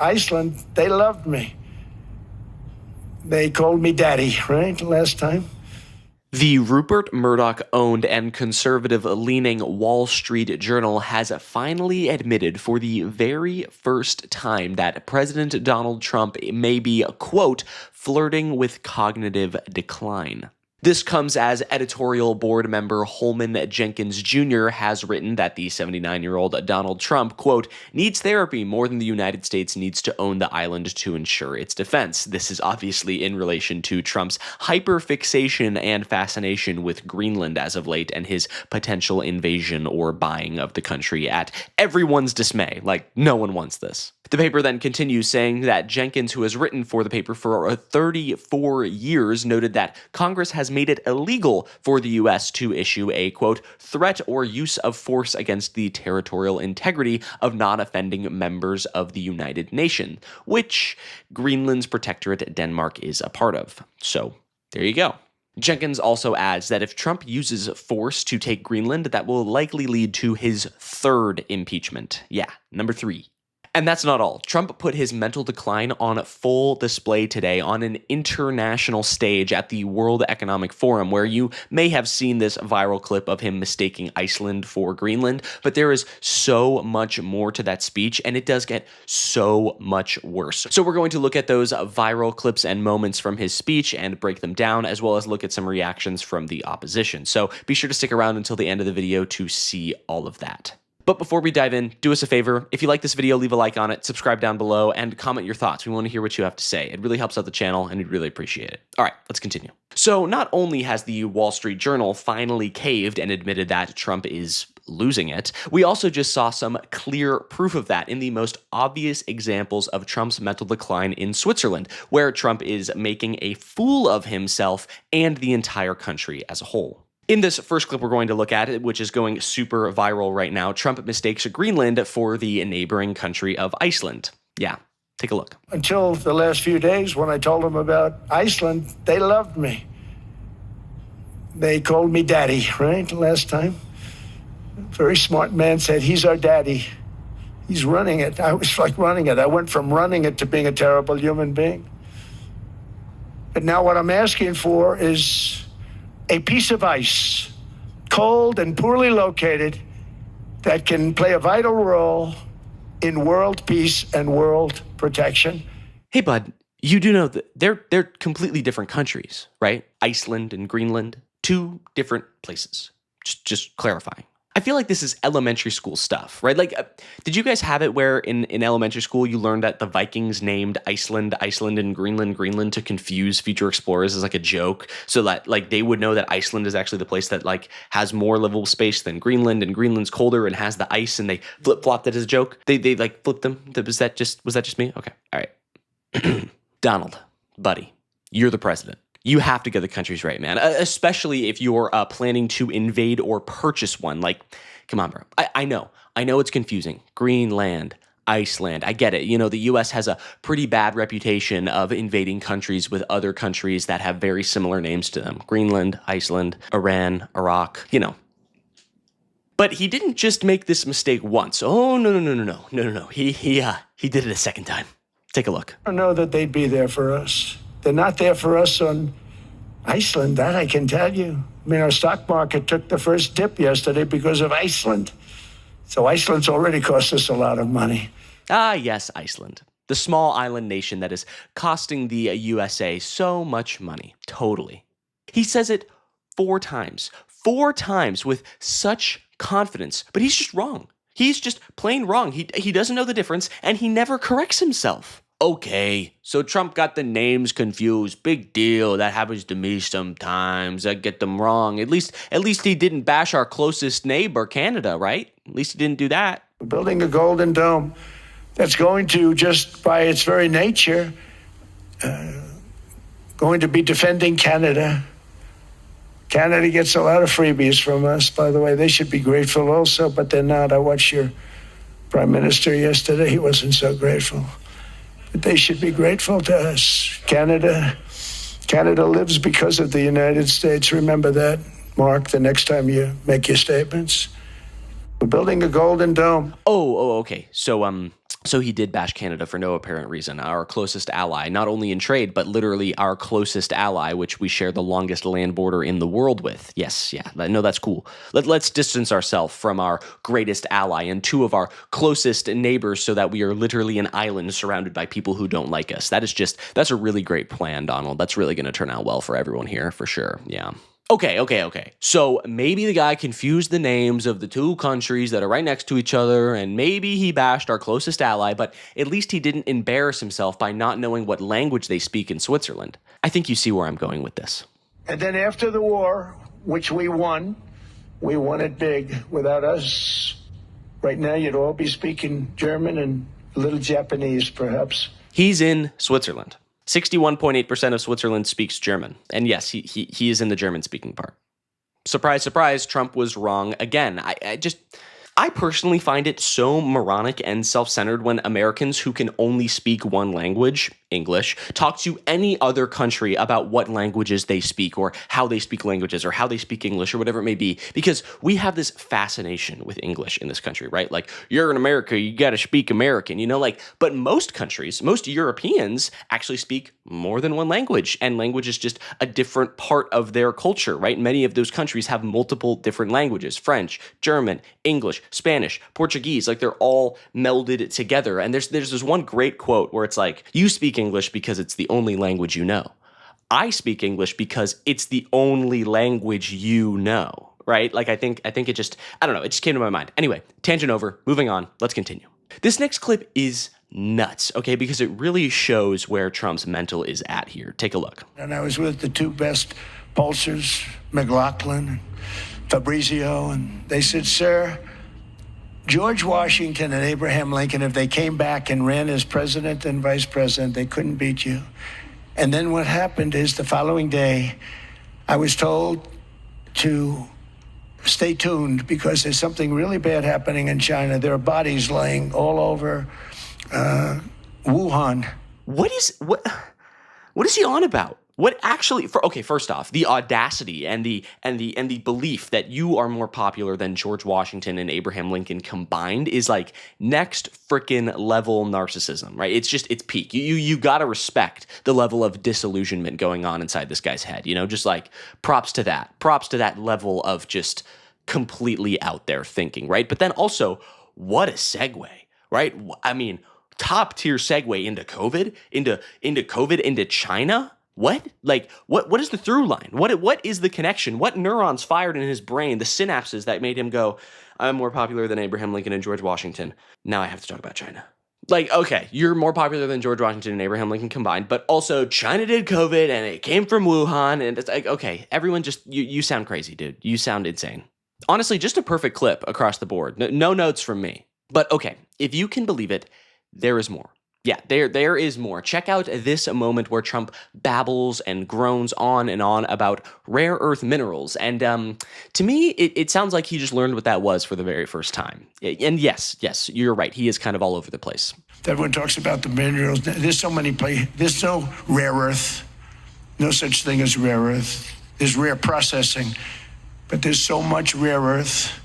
Iceland, they loved me. They called me daddy, right, last time? The Rupert Murdoch-owned and conservative-leaning Wall Street Journal has finally admitted for the very first time that President Donald Trump may be, quote, flirting with cognitive decline. This comes as editorial board member Holman Jenkins Jr. has written that the 79-year-old Donald Trump, quote, needs therapy more than the United States needs to own the island to ensure its defense. This is obviously in relation to Trump's hyperfixation and fascination with Greenland as of late and his potential invasion or buying of the country at everyone's dismay. Like, no one wants this. The paper then continues saying that Jenkins, who has written for the paper for 34 years, noted that Congress has made it illegal for the U.S. to issue a, quote, threat or use of force against the territorial integrity of non-offending members of the United Nations, which Greenland's protectorate Denmark is a part of. So, there you go. Jenkins also adds that if Trump uses force to take Greenland, that will likely lead to his third impeachment. Yeah, number 3. And that's not all. Trump put his mental decline on full display today on an international stage at the World Economic Forum, where you may have seen this viral clip of him mistaking Iceland for Greenland, but there is so much more to that speech, and it does get so much worse. So we're going to look at those viral clips and moments from his speech and break them down, as well as look at some reactions from the opposition. So be sure to stick around until the end of the video to see all of that. But before we dive in, do us a favor. If you like this video, leave a like on it, subscribe down below, and comment your thoughts. We want to hear what you have to say. It really helps out the channel, and we'd really appreciate it. All right, let's continue. So not only has the Wall Street Journal finally caved and admitted that Trump is losing it, we also just saw some clear proof of that in the most obvious examples of Trump's mental decline in Switzerland, where Trump is making a fool of himself and the entire country as a whole. In this first clip we're going to look at, which is going super viral right now, Trump mistakes Greenland for the neighboring country of Iceland. Yeah, take a look. Until the last few days when I told them about Iceland, they loved me. They called me daddy, right, last time? A very smart man said, he's our daddy. He's running it. I was like running it. I went from running it to being a terrible human being. But now what I'm asking for is a piece of ice, cold and poorly located, that can play a vital role in world peace and world protection. Hey, bud, you do know that they're completely different countries, right? Iceland and Greenland, 2 different places. Just clarifying. I feel like this is elementary school stuff, right? Like, did you guys have it where in elementary school you learned that the Vikings named Iceland, and Greenland to confuse future explorers as like a joke, so that like they would know that Iceland is actually the place that like has more livable space than Greenland, and Greenland's colder and has the ice, and they flip-flopped it as a joke? They like flipped them? Was that just me? Okay, all right. Donald, buddy, you're the president. You have to get the countries right, man, especially if you're planning to invade or purchase one. Like, come on, bro. I know it's confusing. Greenland, Iceland, I get it. You know, the U.S. has a pretty bad reputation of invading countries with other countries that have very similar names to them. Greenland, Iceland, Iran, Iraq, you know. But he didn't just make this mistake once. Oh, no. He did it a second time. Take a look. I know that they'd be there for us. They're not there for us on Iceland, that I can tell you. I mean, our stock market took the first dip yesterday because of Iceland. So Iceland's already cost us a lot of money. Ah, yes, Iceland. The small island nation that is costing the USA so much money. Totally. He says it 4 times. 4 times with such confidence. But he's just wrong. He's just plain wrong. He doesn't know the difference, and he never corrects himself. Okay, so Trump got the names confused. Big deal. That happens to me sometimes. I get them wrong. At least he didn't bash our closest neighbor, Canada, right? At least he didn't do that. We're building a golden dome that's going to, just by its very nature, going to be defending Canada. Canada gets a lot of freebies from us, by the way. They should be grateful also, but they're not. I watched your prime minister yesterday. He wasn't so grateful. But they should be grateful to us. Canada lives because of the United States. Remember that, Mark, the next time you make your statements. We're building a golden dome. Oh, okay. So So he did bash Canada for no apparent reason, our closest ally, not only in trade, but literally our closest ally, which we share the longest land border in the world with. Yes, yeah, no, that's cool. Let's distance ourselves from our greatest ally and two of our closest neighbors so that we are literally an island surrounded by people who don't like us. That's a really great plan, Donald. That's really going to turn out well for everyone here, for sure, yeah. Okay. So maybe the guy confused the names of the two countries that are right next to each other, and maybe he bashed our closest ally, but at least he didn't embarrass himself by not knowing what language they speak in Switzerland. I think you see where I'm going with this. And then after the war, which we won it big. Without us, right now you'd all be speaking German and a little Japanese, perhaps. He's in Switzerland. 61.8% of Switzerland speaks German. And yes, he is in the German-speaking part. Surprise, surprise, Trump was wrong again. I personally find it so moronic and self-centered when Americans who can only speak one language, English, talk to any other country about what languages they speak or how they speak languages or how they speak English or whatever it may be, because we have this fascination with English in this country, right? Like, you're in America, you got to speak American, but most countries, most Europeans actually speak more than one language, and language is just a different part of their culture, right? Many of those countries have multiple different languages: French, German, English, Spanish, Portuguese. Like, they're all melded together. And there's this one great quote where it's like, you speak English because it's the only language you know. I speak English because it's the only language you know, right? Like, I think it just, I don't know, it just came to my mind. Anyway, tangent over, moving on, let's continue. This next clip is nuts, okay, because it really shows where Trump's mental is at here. Take a look. And I was with the two best pollsters, McLaughlin and Fabrizio, and they said, sir, George Washington and Abraham Lincoln, if they came back and ran as president and vice president, they couldn't beat you. And then what happened is the following day, I was told to stay tuned because there's something really bad happening in China. There are bodies laying all over Wuhan. What is he on about? What actually, first off, the audacity and the belief that you are more popular than George Washington and Abraham Lincoln combined is like next frickin' level narcissism, right? It's peak. You gotta respect the level of disillusionment going on inside this guy's head, just like props to that level of just completely out there thinking, right? But then also, what a segue, right? I mean, top tier segue into COVID, into China. What? Like, what is the through line? What is the connection? What neurons fired in his brain, the synapses that made him go, I'm more popular than Abraham Lincoln and George Washington. Now I have to talk about China. Like, okay, you're more popular than George Washington and Abraham Lincoln combined, but also China did COVID and it came from Wuhan. And it's like, okay, everyone just, you sound crazy, dude. You sound insane. Honestly, just a perfect clip across the board. No notes from me. But okay, if you can believe it, there is more. Yeah, there is more. Check out this moment where Trump babbles and groans on and on about rare earth minerals. And to me, it sounds like he just learned what that was for the very first time. And yes, you're right. He is kind of all over the place. Everyone talks about the minerals. There's so many places. There's no rare earth. No such thing as rare earth. There's rare processing. But there's so much rare earth.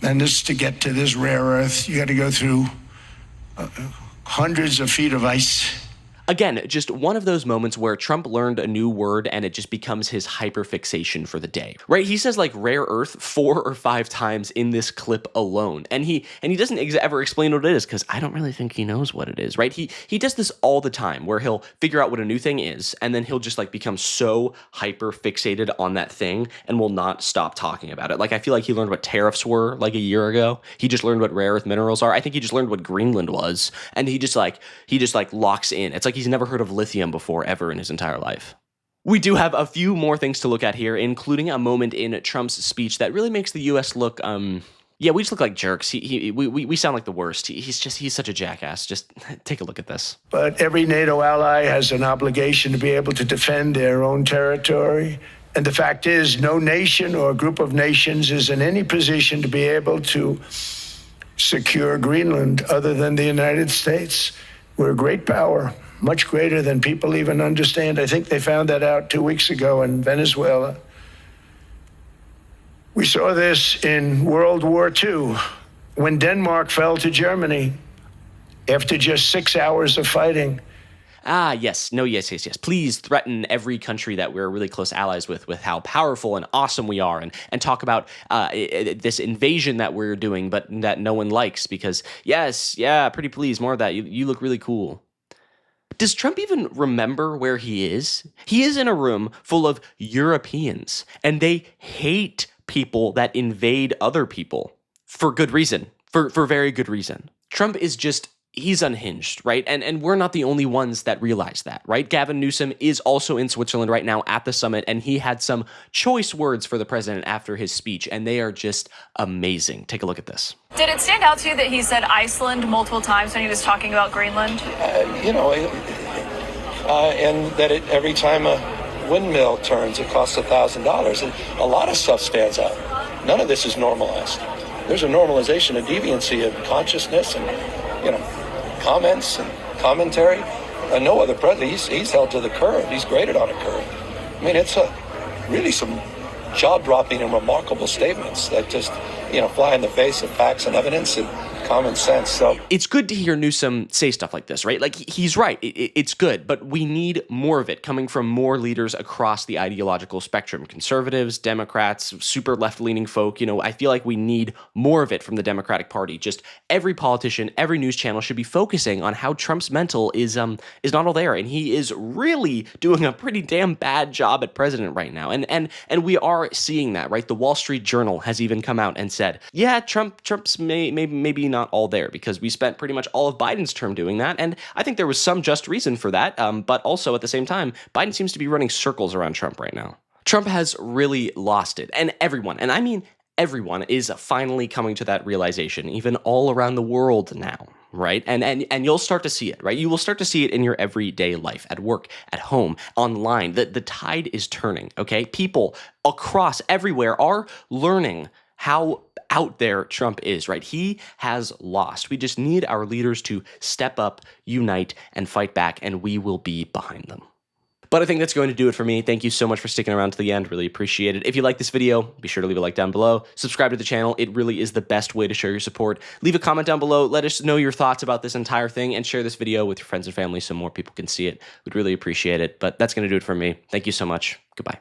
And to get to this rare earth, you got to go through hundreds of feet of ice. Again, just one of those moments where Trump learned a new word and it just becomes his hyperfixation for the day, right? He says like rare earth 4 or 5 times in this clip alone. And he doesn't ever explain what it is because I don't really think he knows what it is, right? He does this all the time where he'll figure out what a new thing is and then he'll just like become so hyperfixated on that thing and will not stop talking about it. Like I feel like he learned what tariffs were like a year ago. He just learned what rare earth minerals are. I think he just learned what Greenland was and he just locks in. It's like he's never heard of lithium before ever in his entire life. We do have a few more things to look at here, including a moment in Trump's speech that really makes the U.S. look, we just look like jerks. We sound like the worst. He's such a jackass. Just take a look at this. But every NATO ally has an obligation to be able to defend their own territory. And the fact is, no nation or group of nations is in any position to be able to secure Greenland other than the United States. We're a great power. Much greater than people even understand. I think they found that out 2 weeks ago in Venezuela. We saw this in World War II when Denmark fell to Germany. After just 6 hours of fighting. Ah, yes. No, yes. Please threaten every country that we're really close allies with how powerful and awesome we are, and talk about this invasion that we're doing, but that no one likes because, yes, yeah, pretty please, more of that. You look really cool. Does Trump even remember where he is? He is in a room full of Europeans, and they hate people that invade other people for good reason, for very good reason. Trump is just, he's unhinged, right? And we're not the only ones that realize that, right? Gavin Newsom is also in Switzerland right now at the summit, and he had some choice words for the president after his speech, and they are just amazing. Take a look at this. Did it stand out to you that he said Iceland multiple times when he was talking about Greenland? And that every time a windmill turns, it costs $1,000. And a lot of stuff stands out. None of this is normalized. There's a normalization of deviancy of consciousness and, comments and commentary. No other president, he's held to the curve. He's graded on a curve. I mean, it's really some jaw-dropping and remarkable statements that just, fly in the face of facts and evidence and common sense. So it's good to hear Newsom say stuff like this, right? Like, he's right. It's good, but we need more of it coming from more leaders across the ideological spectrum. Conservatives, Democrats, super left-leaning folk. I feel like we need more of it from the Democratic Party. Just every politician, every news channel should be focusing on how Trump's mental is not all there, and he is really doing a pretty damn bad job at president right now. And we are seeing that, right? The Wall Street Journal has even come out and said, yeah, Trump's maybe not all there, because we spent pretty much all of Biden's term doing that. And I think there was some just reason for that. But also at the same time, Biden seems to be running circles around Trump right now. Trump has really lost it. And everyone, and I mean everyone, is finally coming to that realization, even all around the world now, right? And you'll start to see it, right? You will start to see it in your everyday life, at work, at home, online. The tide is turning, okay? People across everywhere are learning how out there Trump is, right? He has lost. We just need our leaders to step up, unite, and fight back, and we will be behind them. But I think that's going to do it for me. Thank you so much for sticking around to the end. Really appreciate it. If you like this video, be sure to leave a like down below. Subscribe to the channel. It really is the best way to show your support. Leave a comment down below. Let us know your thoughts about this entire thing, and share this video with your friends and family so more people can see it. We'd really appreciate it. But that's going to do it for me. Thank you so much. Goodbye.